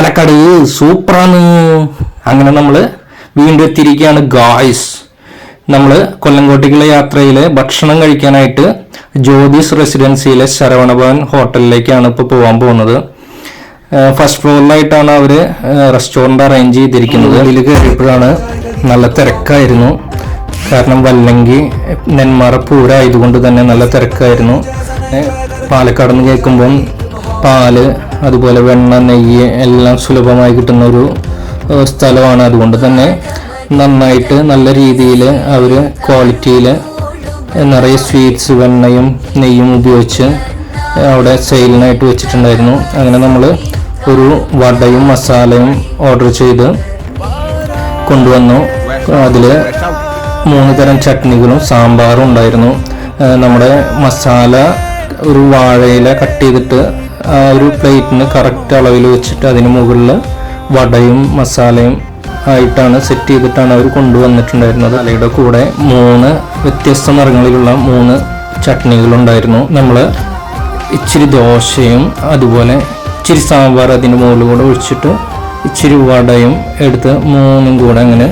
പാലക്കാട് സൂപ്പറാണ്. അങ്ങനെ നമ്മൾ വീണ്ടും എത്തിയിരിക്കുകയാണ് ഗായ്സ്. നമ്മൾ കൊല്ലങ്കോട്ടേക്കുള്ള യാത്രയിൽ ഭക്ഷണം കഴിക്കാനായിട്ട് ജ്യോതിസ് റെസിഡൻസിയിലെ ശരവണഭവൻ ഹോട്ടലിലേക്കാണ് ഇപ്പോൾ പോകാൻ പോകുന്നത്. ഫസ്റ്റ് ഫ്ലോറിലായിട്ടാണ് അവർ റെസ്റ്റോറൻറ്റ് അറേഞ്ച് ചെയ്തിരിക്കുന്നത്. അതിൽ കയറിയപ്പോഴാണ് നല്ല തിരക്കായിരുന്നു. കാരണം വല്ലങ്കി നെന്മാറ പൂരമായതുകൊണ്ട് തന്നെ നല്ല തിരക്കായിരുന്നു. പാലക്കാട് നിന്ന് കേൾക്കുമ്പം പാല്, അതുപോലെ വെണ്ണ, നെയ്യ് എല്ലാം സുലഭമായി കിട്ടുന്ന ഒരു സ്ഥലമാണ്. അതുകൊണ്ട് തന്നെ നന്നായിട്ട് നല്ല രീതിയിൽ അവർ ക്വാളിറ്റിയിൽ നിറയെ സ്വീറ്റ്സ്, വെണ്ണയും നെയ്യും ഉപയോഗിച്ച് അവിടെ സെയിലിനായിട്ട് വെച്ചിട്ടുണ്ടായിരുന്നു. അങ്ങനെ നമ്മൾ ഒരു വടയും മസാലയും ഓർഡർ ചെയ്ത് കൊണ്ടുവന്നു. അതിൽ 3 തരം ചട്നികളും സാമ്പാറും ഉണ്ടായിരുന്നു. നമ്മുടെ മസാല ഒരു വാഴയില കട്ട് ചെയ്തിട്ട് ആ ഒരു പ്ലേറ്റിന് കറക്റ്റ് അളവിൽ വെച്ചിട്ട് അതിന് മുകളിൽ വടയും മസാലയും ആയിട്ടാണ് സെറ്റ് ചെയ്തിട്ടാണ് അവർ കൊണ്ടുവന്നിട്ടുണ്ടായിരുന്നത്. അതിയുടെ കൂടെ 3 വ്യത്യസ്ത നിറങ്ങളിലുള്ള 3 ചട്നികളുണ്ടായിരുന്നു. നമ്മൾ ഇച്ചിരി ദോശയും അതുപോലെ ഇച്ചിരി സാമ്പാർ അതിൻ്റെ മുകളിൽ കൂടെ ഒഴിച്ചിട്ട് ഇച്ചിരി വടയും എടുത്ത് 3ഉം കൂടെ അങ്ങനെ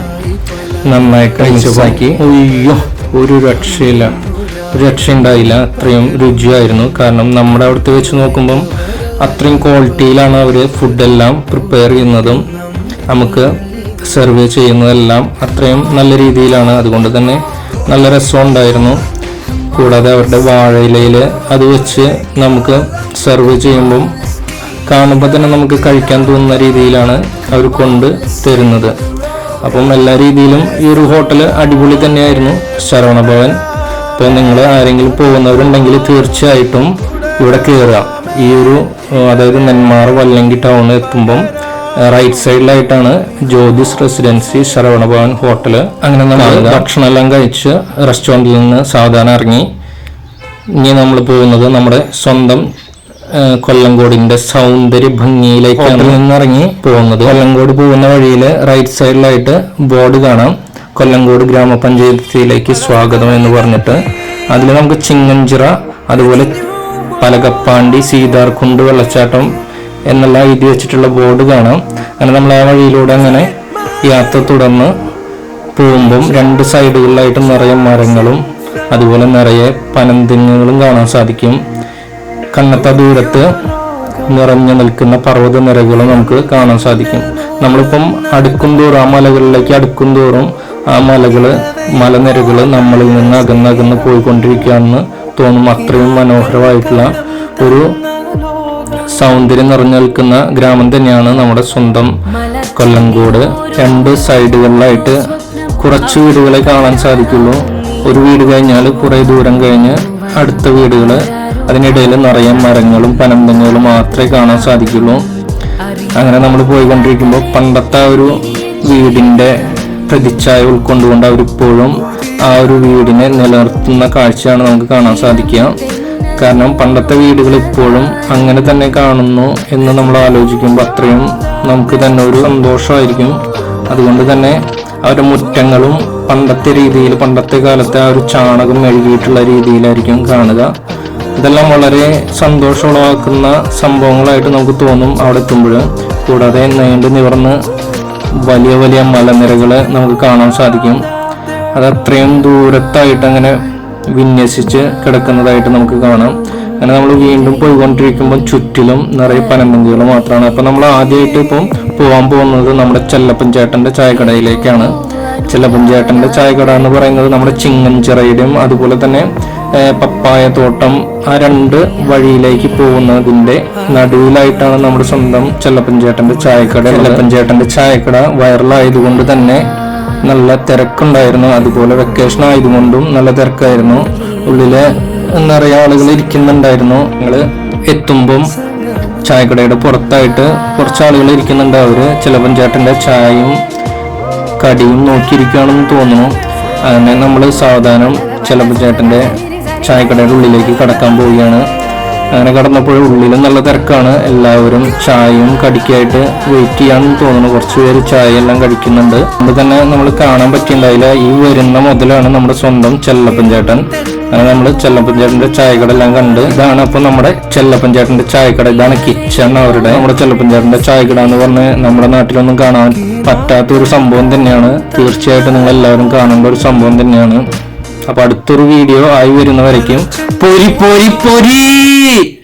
നന്നായിട്ട് മിക്സാക്കി. അയ്യോ, ഒരു രക്ഷയില്ല, ഒരു രക്ഷയുണ്ടായില്ല. അത്രയും രുചിയായിരുന്നു. കാരണം നമ്മുടെ അവിടുത്തെ വെച്ച് നോക്കുമ്പം അത്രയും ക്വാളിറ്റിയിലാണ് അവർ ഫുഡെല്ലാം പ്രിപ്പയർ ചെയ്യുന്നതും നമുക്ക് സെർവ് ചെയ്യുന്നതെല്ലാം അത്രയും നല്ല രീതിയിലാണ്. അതുകൊണ്ട് തന്നെ നല്ല രസമുണ്ടായിരുന്നു. കൂടാതെ അവരുടെ വാഴയിലയിൽ അത് വെച്ച് നമുക്ക് സെർവ് ചെയ്യുമ്പം കാണുമ്പോൾ തന്നെ നമുക്ക് കഴിക്കാൻ തോന്നുന്ന രീതിയിലാണ് അവർ കൊണ്ട് തരുന്നത്. അപ്പം എല്ലാ രീതിയിലും ഈ ഒരു ഹോട്ടൽ അടിപൊളി തന്നെയായിരുന്നു, ശരവണഭവൻ. അപ്പോൾ നിങ്ങൾ ആരെങ്കിലും പോകുന്നവരുണ്ടെങ്കിൽ തീർച്ചയായിട്ടും ഇവിടെ കയറുക. ഈ ഒരു അതായത് നെന്മാറ വല്ലങ്കി ടൗണിൽ എത്തുമ്പം റൈറ്റ് സൈഡിലായിട്ടാണ് ജ്യോതിസ് റെസിഡൻസി ശരവണഭവൻ ഹോട്ടൽ. അങ്ങനെ നമ്മൾ ഭക്ഷണം എല്ലാം കഴിച്ച് റെസ്റ്റോറൻറ്റിൽ നിന്ന് സാവധാനം ഇറങ്ങി. ഇനി നമ്മൾ പോകുന്നത് നമ്മുടെ സ്വന്തം കൊല്ലങ്കോടിന്റെ സൗന്ദര്യ ഭംഗിയിലേക്കാണ് നിന്നിറങ്ങി പോകുന്നത്. കൊല്ലങ്കോട് പോകുന്ന വഴിയിൽ റൈറ്റ് സൈഡിലായിട്ട് ബോർഡ് കാണാം, കൊല്ലങ്കോട് ഗ്രാമപഞ്ചായത്തിലേക്ക് സ്വാഗതം എന്ന് പറഞ്ഞിട്ട്. അതിൽ നമുക്ക് ചിങ്ങഞ്ചിറ, അതുപോലെ പലകപ്പാണ്ടി, സീതാർകുണ്ട് വെള്ളച്ചാട്ടം എന്നുള്ള എഴുതി വെച്ചിട്ടുള്ള ബോർഡ് കാണാം. അങ്ങനെ നമ്മൾ ആ വഴിയിലൂടെ അങ്ങനെ യാത്ര തുടർന്ന് പോകുമ്പം 2 സൈഡുകളിലായിട്ട് നിറയെ മരങ്ങളും അതുപോലെ നിറയെ പനന്തെങ്ങുകളും കാണാൻ സാധിക്കും. കണ്ണത്ത ദൂരത്ത് നിറഞ്ഞു നിൽക്കുന്ന പർവ്വത നിരകളും നമുക്ക് കാണാൻ സാധിക്കും. നമ്മളിപ്പം അടുക്കും തോറും ആ മലകളിലേക്ക് അടുക്കും തോറും ആ മലനിരകൾ നമ്മളിൽ നിന്ന് അകന്നകന്ന് പോയിക്കൊണ്ടിരിക്കുകയാണെന്ന് തോന്നും. അത്രയും മനോഹരമായിട്ടുള്ള ഒരു സൗന്ദര്യം നിറഞ്ഞു നിൽക്കുന്ന ഗ്രാമം തന്നെയാണ് നമ്മുടെ സ്വന്തം കൊല്ലങ്കോട്. 2 സൈഡുകളിലായിട്ട് കുറച്ച് വീടുകളെ കാണാൻ സാധിക്കുള്ളൂ. ഒരു വീട് കഴിഞ്ഞാൽ കുറേ ദൂരം കഴിഞ്ഞ് അടുത്ത വീടുകൾ, അതിനിടയിൽ നിറയെ മരങ്ങളും പനന്തങ്ങളും മാത്രമേ കാണാൻ സാധിക്കുള്ളൂ. അങ്ങനെ നമ്മൾ പോയിക്കൊണ്ടിരിക്കുമ്പോൾ പണ്ടത്തെ ഒരു വീടിൻ്റെ പ്രതിച്ഛായ ഉൾക്കൊണ്ടുകൊണ്ട് അവരിപ്പോഴും ആ ഒരു വീടിനെ നിലനിർത്തുന്ന കാഴ്ചയാണ് നമുക്ക് കാണാൻ സാധിക്കുക. കാരണം പണ്ടത്തെ വീടുകൾ ഇപ്പോഴും അങ്ങനെ തന്നെ കാണുന്നു എന്ന് നമ്മൾ ആലോചിക്കുമ്പോൾ അത്രയും നമുക്ക് തന്നെ ഒരു സന്തോഷമായിരിക്കും. അതുകൊണ്ട് തന്നെ അവരുടെ മുറ്റങ്ങളും പണ്ടത്തെ രീതിയിൽ, പണ്ടത്തെ കാലത്തെ ആ ഒരു ചാണകം മെഴുകിയിട്ടുള്ള രീതിയിലായിരിക്കും കാണുക. ഇതെല്ലാം വളരെ സന്തോഷമുളവാക്കുന്ന സംഭവങ്ങളായിട്ട് നമുക്ക് തോന്നും അവിടെ എത്തുമ്പോൾ. കൂടാതെ നീണ്ടു നിവർന്ന് വലിയ വലിയ മലനിരകൾ നമുക്ക് കാണാൻ സാധിക്കും. അത് അത്രയും ദൂരത്തായിട്ട് അങ്ങനെ വിന്യസിച്ച് കിടക്കുന്നതായിട്ട് നമുക്ക് കാണാം. അങ്ങനെ നമ്മൾ വീണ്ടും പോയിക്കൊണ്ടിരിക്കുമ്പോൾ ചുറ്റിലും നിറയെ പനമ്പന്തികൾ മാത്രമാണ്. അപ്പം നമ്മൾ ആദ്യമായിട്ട് ഇപ്പം പോകാൻ പോകുന്നത് നമ്മുടെ ചെല്ലപ്പൻ ചേട്ടൻ്റെ ചായക്കടയിലേക്കാണ്. ചെല്ലപ്പൻ ചേട്ടൻ്റെ ചായക്കട എന്ന് പറയുന്നത് നമ്മുടെ ചിങ്ങഞ്ചിറയുടെയും അതുപോലെ തന്നെ പപ്പായ തോട്ടം, ആ 2 വഴിയിലേക്ക് പോകുന്നതിൻ്റെ നടുവിലായിട്ടാണ് നമ്മുടെ സ്വന്തം ചെല്ലപ്പൻ ചേട്ടൻ്റെ ചായക്കട. ചെല്ലപ്പൻ ചേട്ടൻ്റെ ചായക്കട വൈറലായതുകൊണ്ട് തന്നെ നല്ല തിരക്കുണ്ടായിരുന്നു. അതുപോലെ വെക്കേഷൻ ആയതുകൊണ്ടും നല്ല തിരക്കായിരുന്നു. ഉള്ളില് നിറയെ ആളുകൾ ഇരിക്കുന്നുണ്ടായിരുന്നു. ഞങ്ങൾ എത്തുമ്പം ചായക്കടയുടെ പുറത്തായിട്ട് കുറച്ച് ആളുകൾ ഇരിക്കുന്നുണ്ട്. അവർ ചെല്ലപ്പൻ ചേട്ടൻ്റെ ചായയും കടിയും നോക്കിയിരിക്കുകയാണെന്ന് തോന്നുന്നു. അങ്ങനെ നമ്മൾ സാവധാനം ചെല്ലപ്പൻ ചേട്ടൻ്റെ ചായക്കടയുടെ ഉള്ളിലേക്ക് കടക്കാൻ പോവുകയാണ്. അങ്ങനെ കടന്നപ്പോൾ ഉള്ളിൽ നല്ല തിരക്കാണ്. എല്ലാവരും ചായയും കടിക്കായിട്ട് വെയിറ്റ് ചെയ്യാമെന്ന് തോന്നുന്നു. കുറച്ച് പേര് ചായ എല്ലാം കഴിക്കുന്നുണ്ട്. അതുകൊണ്ട് തന്നെ നമ്മൾ കാണാൻ പറ്റിയിട്ടുണ്ടായില്ല. ഈ വരുന്ന മുതലാണ് നമ്മുടെ സ്വന്തം ചെല്ലപ്പൻ ചേട്ടൻ. അങ്ങനെ നമ്മള് ചെല്ലപ്പൻ ചേട്ടന്റെ ചായക്കട എല്ലാം കണ്ട്. ഇതാണ് അപ്പൊ നമ്മുടെ ചെല്ലപ്പൻ ചേട്ടന്റെ ചായക്കട. ഇതാണ് കിച്ചൺ അവരുടെ. നമ്മുടെ ചെല്ലപ്പൻ ചേട്ടന്റെ ചായക്കട എന്ന് പറഞ്ഞ് നമ്മുടെ നാട്ടിലൊന്നും കാണാൻ പറ്റാത്തൊരു സംഭവം തന്നെയാണ്. തീർച്ചയായിട്ടും നിങ്ങൾ എല്ലാവരും കാണേണ്ട ഒരു സംഭവം തന്നെയാണ്. അപ്പൊ അടുത്തൊരു വീഡിയോ ആയി വരുന്നവരേക്കും പൊരി പൊരി പൊരി.